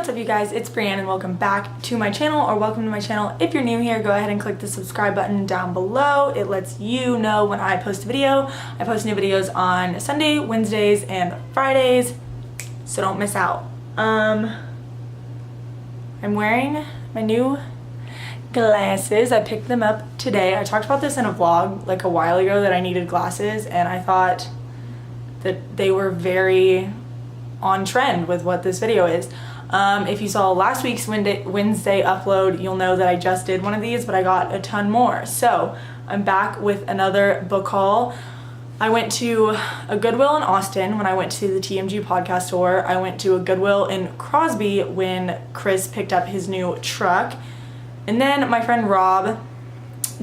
What's up you guys, it's Brianne and welcome back to my channel, or welcome to my channel. If you're new here, go ahead and click the subscribe button down below. It lets you know when I post a video. I post new videos on Sunday, Wednesdays, and Fridays, so don't miss out. I'm wearing my new glasses. I picked them up today. I talked about this in a vlog like a while ago that I needed glasses, and I thought that they were very on trend with what this video is. If you saw last week's Wednesday upload, you'll know that I just did one of these, but I got a ton more. So I'm back with another book haul. I went to a Goodwill in Austin when I went to the TMG podcast tour. I went to a Goodwill in Crosby when Chris picked up his new truck. And then my friend Rob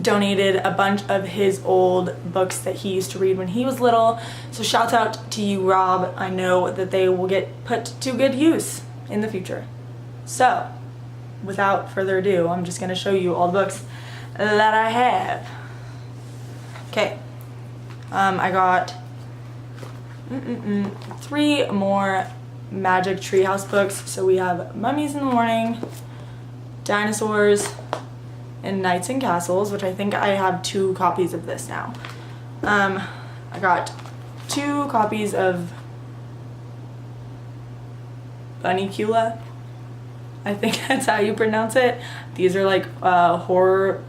donated a bunch of his old books that he used to read when he was little. So shout out to you, Rob. I know that they will get put to good use in the future. So without further ado, I'm just gonna show you all the books that I have. Okay, I got 3 more Magic Treehouse books. So we have Mummies in the Morning, Dinosaurs, and Knights and Castles, which I think I have 2 copies of this now. I got 2 copies of Bunnicula. I think that's how you pronounce it. These are like horror,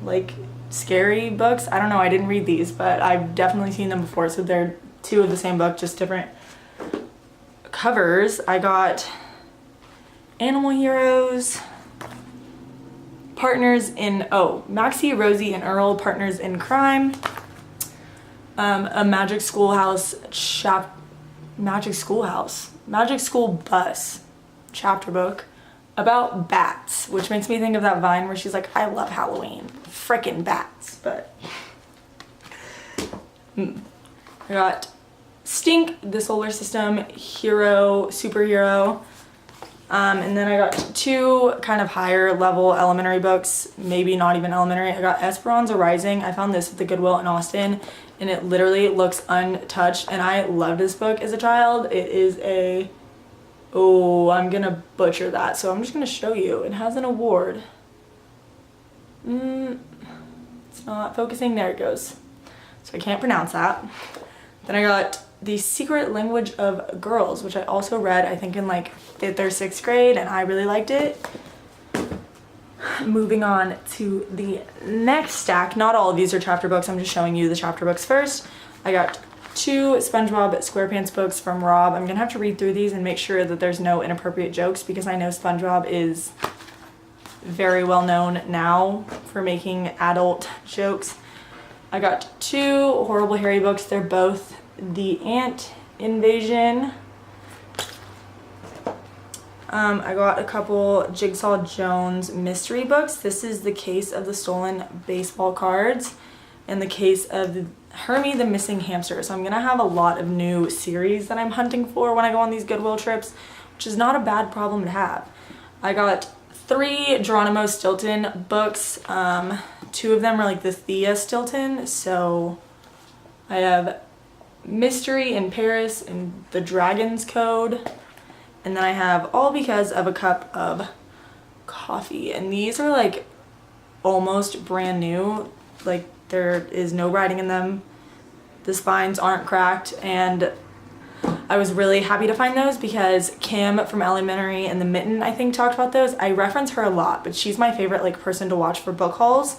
like scary books. I don't know, I didn't read these, but I've definitely seen them before. So they're 2 of the same book, just different covers. I got Animal Heroes, Partners in, Maxie, Rosie, and Earl, Partners in Crime. A Magic School Bus chapter book about bats, which makes me think of that Vine where she's like, I love Halloween, frickin' bats. But I got Stink, the Solar System superhero. And then I got 2 kind of higher level elementary books, maybe not even elementary. I got Esperanza Rising. I found this at the Goodwill in Austin, and it literally looks untouched, and I loved this book as a child. It is a, I'm gonna butcher that, so I'm just gonna show you. It has an award. It's not focusing, there it goes. So I can't pronounce that. Then I got The Secret Language of Girls, which I also read, I think in like 5th or 6th grade, and I really liked it. Moving on to the next stack. Not all of these are chapter books, I'm just showing you the chapter books first. I got 2 SpongeBob SquarePants books from Rob. I'm gonna have to read through these and make sure that there's no inappropriate jokes, because I know SpongeBob is very well known now for making adult jokes. I got 2 Horrible Harry books. They're both The Ant Invasion. I got a couple Jigsaw Jones mystery books. This is The Case of the Stolen Baseball Cards and The Case of Hermie the Missing Hamster. So I'm gonna have a lot of new series that I'm hunting for when I go on these Goodwill trips, which is not a bad problem to have. I got 3 Geronimo Stilton books. 2 of them are like the Thea Stilton. So I have Mystery in Paris and The Dragon's Code. And then I have All Because of a Cup of Coffee. And these are like almost brand new. Like there is no writing in them. The spines aren't cracked. And I was really happy to find those because Kim from Elementary and The Mitten, I think, talked about those. I reference her a lot, but she's my favorite like person to watch for book hauls.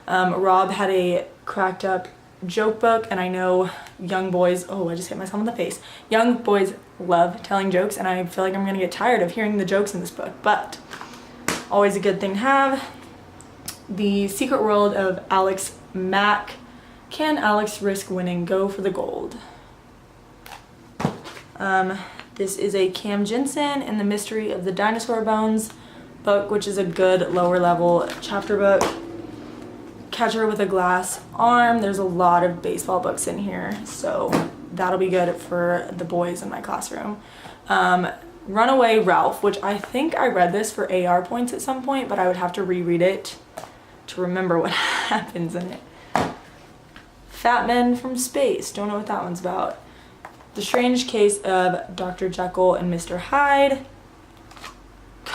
Rob had a cracked up joke book, and I know young boys, I just hit myself in the face. Young boys love telling jokes, and I feel like I'm gonna get tired of hearing the jokes in this book, but always a good thing to have. The Secret World of Alex Mack. Can Alex risk winning? Go for the gold. This is a Cam Jensen and the Mystery of the Dinosaur Bones book, which is a good lower level chapter book. Catcher with a Glass Arm. There's a lot of baseball books in here, so that'll be good for the boys in my classroom. Runaway Ralph, which I think I read this for AR points at some point, but I would have to reread it to remember what happens in it. Fat Men from Space. Don't know what that one's about. The Strange Case of Dr. Jekyll and Mr. Hyde.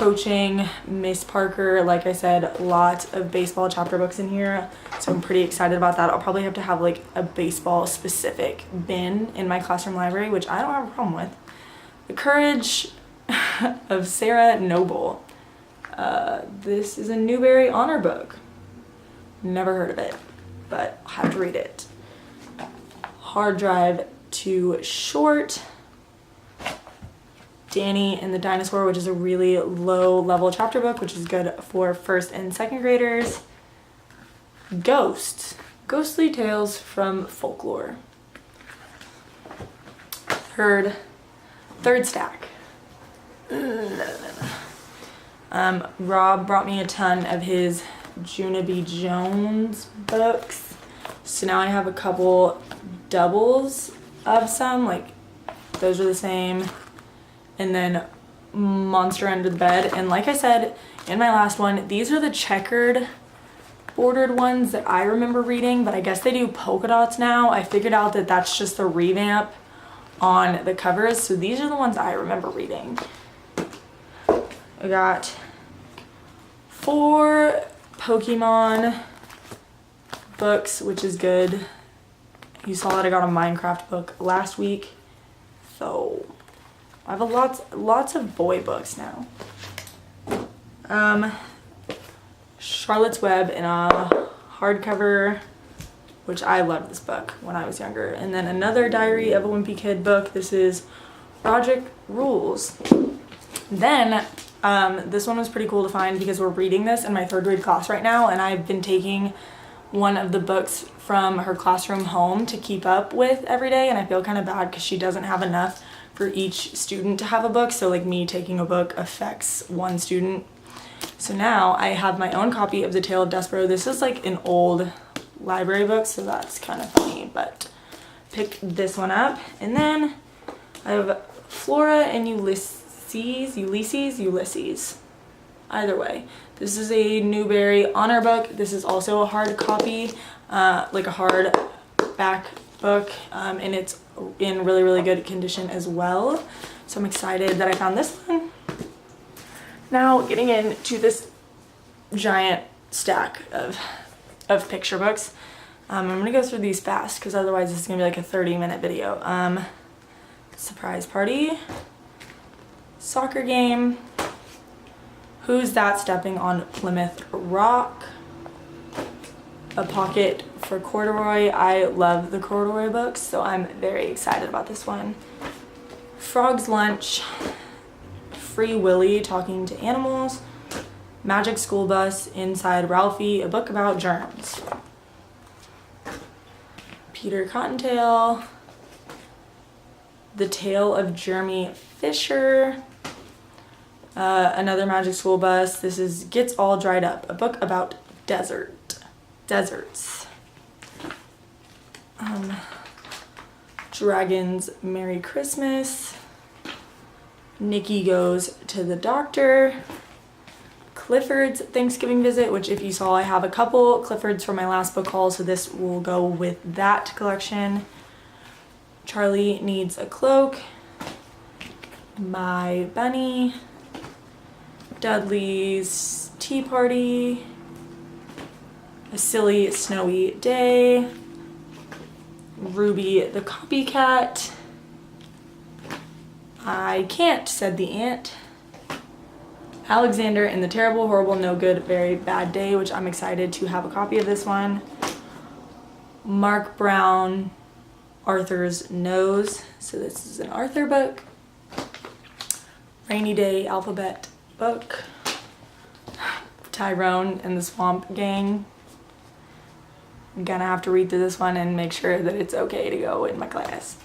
coaching, Miss Parker. Like I said, lots of baseball chapter books in here, so I'm pretty excited about that. I'll probably have to have like a baseball specific bin in my classroom library, which I don't have a problem with. The Courage of Sarah Noble. This is a Newbery honor book. Never heard of it, but I'll have to read it. Hard Drive Too Short. Danny and the Dinosaur, which is a really low level chapter book, which is good for first and second graders. Ghost. Ghostly Tales from Folklore. Third stack. Rob brought me a ton of his Juna B. Jones books. So now I have a couple doubles of some, like those are the same. And then Monster Under the Bed. And like I said in my last one, these are the checkered bordered ones that I remember reading, but I guess they do polka dots now. I figured out that that's just the revamp on the covers. So these are the ones I remember reading. I got 4 Pokemon books, which is good. You saw that I got a Minecraft book last week. So I have lots of boy books now. Charlotte's Web in a hardcover, which I loved this book when I was younger. And then another Diary of a Wimpy Kid book. This is Project Rules. Then this one was pretty cool to find because we're reading this in my 3rd grade class right now, and I've been taking one of the books from her classroom home to keep up with every day, and I feel kind of bad because she doesn't have enough for each student to have a book, so like me taking a book affects one student. So now I have my own copy of The Tale of Despero. This is like an old library book, so that's kind of funny, but picked this one up. And then I have Flora and Ulysses. Either way, this is a Newbery honor book. This is also a hard copy, like a hard back book, and it's in really good condition as well. So I'm excited that I found this one. Now getting into this giant stack of picture books. I'm gonna go through these fast because otherwise this is gonna be like a 30-minute video. Surprise Party, Soccer Game, Who's That Stepping on Plymouth Rock, A Pocket for Corduroy. I love the corduroy books, so I'm very excited about this one. Frog's Lunch, Free Willy Talking to Animals, Magic School Bus, Inside Ralphie, a book about germs. Peter Cottontail, The Tale of Jeremy Fisher, another Magic School Bus. This is Gets All Dried Up, a book about deserts. Dragon's Merry Christmas, Nikki Goes to the Doctor, Clifford's Thanksgiving Visit, which if you saw, I have a couple Cliffords from my last book haul, so this will go with that collection. Charlie Needs a Cloak, My Bunny, Dudley's Tea Party, A Silly Snowy Day, Ruby the Copycat, I Can't, Said the Ant, Alexander and the Terrible, Horrible, No Good, Very Bad Day, which I'm excited to have a copy of this one. Mark Brown, Arthur's Nose, so this is an Arthur book. Rainy Day Alphabet book. Tyrone and the Swamp Gang. I'm gonna have to read through this one and make sure that it's okay to go in my class.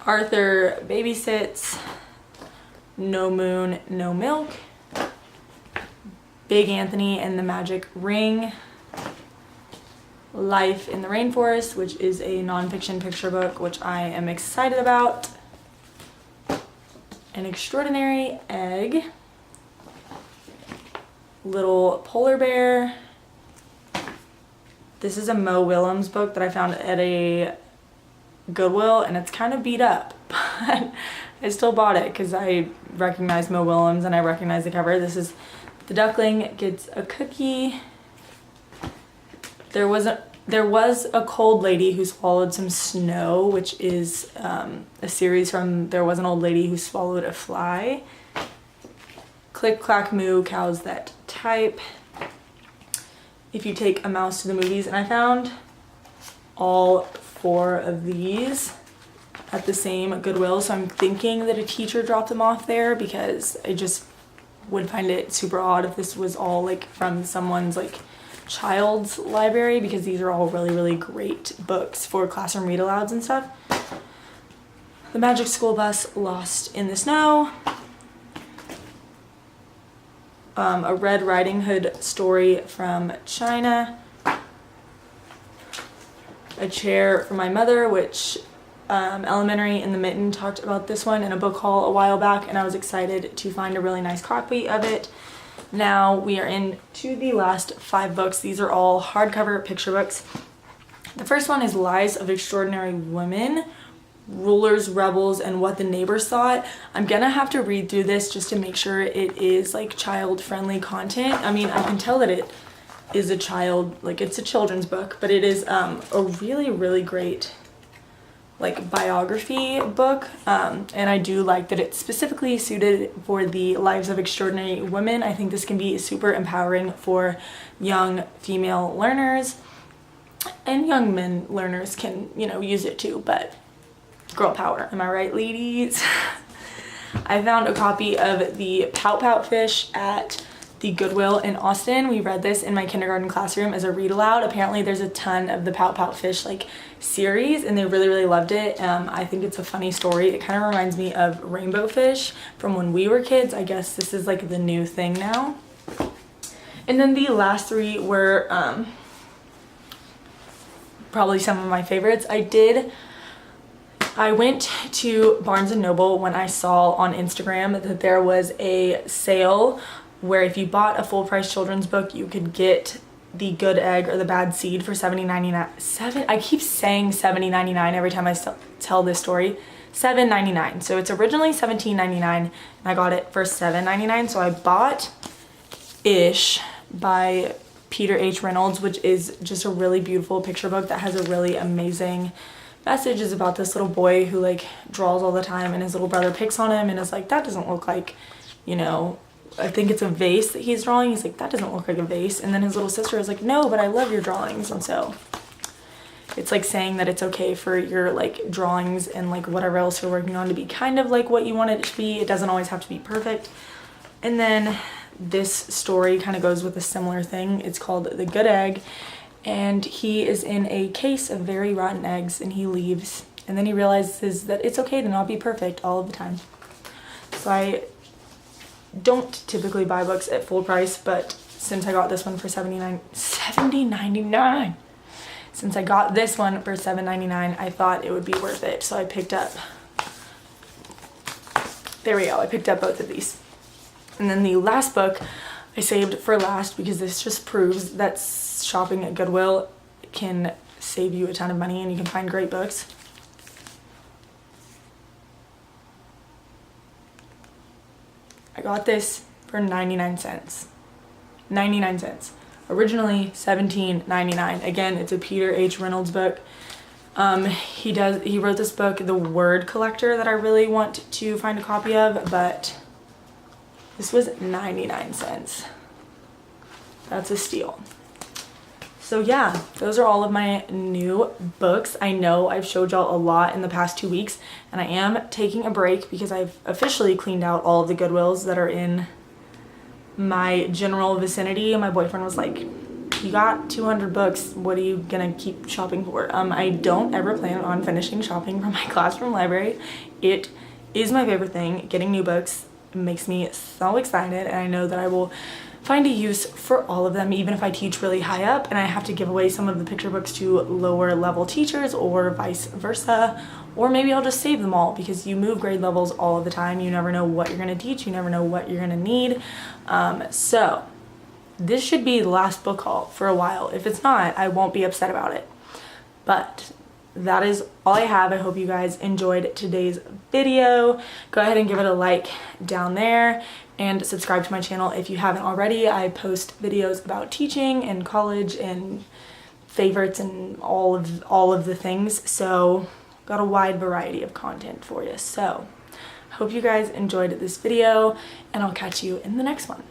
Arthur Babysits, No Moon, No Milk, Big Anthony and the Magic Ring, Life in the Rainforest, which is a nonfiction picture book, which I am excited about, An Extraordinary Egg, Little Polar Bear. This is a Mo Willems book that I found at a Goodwill, and it's kind of beat up, but I still bought it because I recognize Mo Willems and I recognize the cover. This is the duckling gets a cookie. There was a cold lady who swallowed some snow, which is a series from There Was an Old Lady Who Swallowed a Fly. Click, clack, moo, cows that type. If you take a mouse to the movies, and I found all 4 of these at the same Goodwill, so I'm thinking that a teacher dropped them off there because I just would find it super odd if this was all like from someone's like child's library, because these are all really, really great books for classroom read alouds and stuff. The Magic School Bus, Lost in the Snow. A Red Riding Hood story from China. A Chair for My Mother, which Elementary in the Mitten talked about this one in a book haul a while back, and I was excited to find a really nice copy of it. Now we are into the last 5 books. These are all hardcover picture books. The first one is Lives of Extraordinary Women, Rulers, Rebels, and What the Neighbors Thought. I'm gonna have to read through this just to make sure it is like child-friendly content. I mean, I can tell that it is a child, like it's a children's book, but it is a really, really great like biography book, and I do like that it's specifically suited for the Lives of Extraordinary Women. I think this can be super empowering for young female learners, and young men learners can, you know, use it too, but girl power, am I right, ladies? I found a copy of the Pout Pout Fish at the Goodwill in Austin. We read this in my kindergarten classroom as a read aloud. Apparently there's a ton of the Pout Pout Fish like series, and they really, really loved it. I think it's a funny story. It kind of reminds me of Rainbow Fish from when we were kids. I guess this is like the new thing now. And then the last 3 were probably some of my favorites. I went to Barnes & Noble when I saw on Instagram that there was a sale where if you bought a full price children's book, you could get The Good Egg or The Bad Seed for $7.99. I keep saying $7.99 every time I tell this story. $7.99. So it's originally $17.99 and I got it for $7.99. So I bought Ish by Peter H. Reynolds, which is just a really beautiful picture book that has a really amazing message. Is about this little boy who like draws all the time, and his little brother picks on him and is like, that doesn't look like, you know, I think it's a vase that he's drawing. He's like, that doesn't look like a vase. And then his little sister is like, no, but I love your drawings. And so it's like saying that it's okay for your like drawings and like whatever else you're working on to be kind of like what you want it to be. It doesn't always have to be perfect. And then this story kind of goes with a similar thing. It's called The Good Egg, and he is in a case of very rotten eggs, and he leaves, and then he realizes that it's okay to not be perfect all of the time. So I don't typically buy books at full price, but since I got this one for $70.99, since I got this one for $7.99, I thought it would be worth it. So I picked up, there we go, I picked up both of these. And then the last book I saved for last because this just proves that shopping at Goodwill can save you a ton of money and you can find great books. I got this for 99 cents. 99 cents. Originally $17.99. Again, it's a Peter H. Reynolds book. He wrote this book, The Word Collector, that I really want to find a copy of, but this was 99 cents. That's a steal. So yeah, those are all of my new books. I know I've showed y'all a lot in the past 2 weeks, and I am taking a break because I've officially cleaned out all of the Goodwills that are in my general vicinity. My boyfriend was like, you got 200 books, what are you gonna keep shopping for? I don't ever plan on finishing shopping from my classroom library. It is my favorite thing. Getting new books makes me so excited, and I know that I will find a use for all of them, even if I teach really high up and I have to give away some of the picture books to lower level teachers or vice versa, or maybe I'll just save them all because you move grade levels all of the time. You never know what you're going to teach, you never know what you're going to need. So this should be the last book haul for a while. If it's not, I won't be upset about it. But that is all I have. I hope you guys enjoyed today's video. Go ahead and give it a like down there and subscribe to my channel if you haven't already. I post videos about teaching and college and favorites and all of the things, so got a wide variety of content for you. So hope you guys enjoyed this video, and I'll catch you in the next one.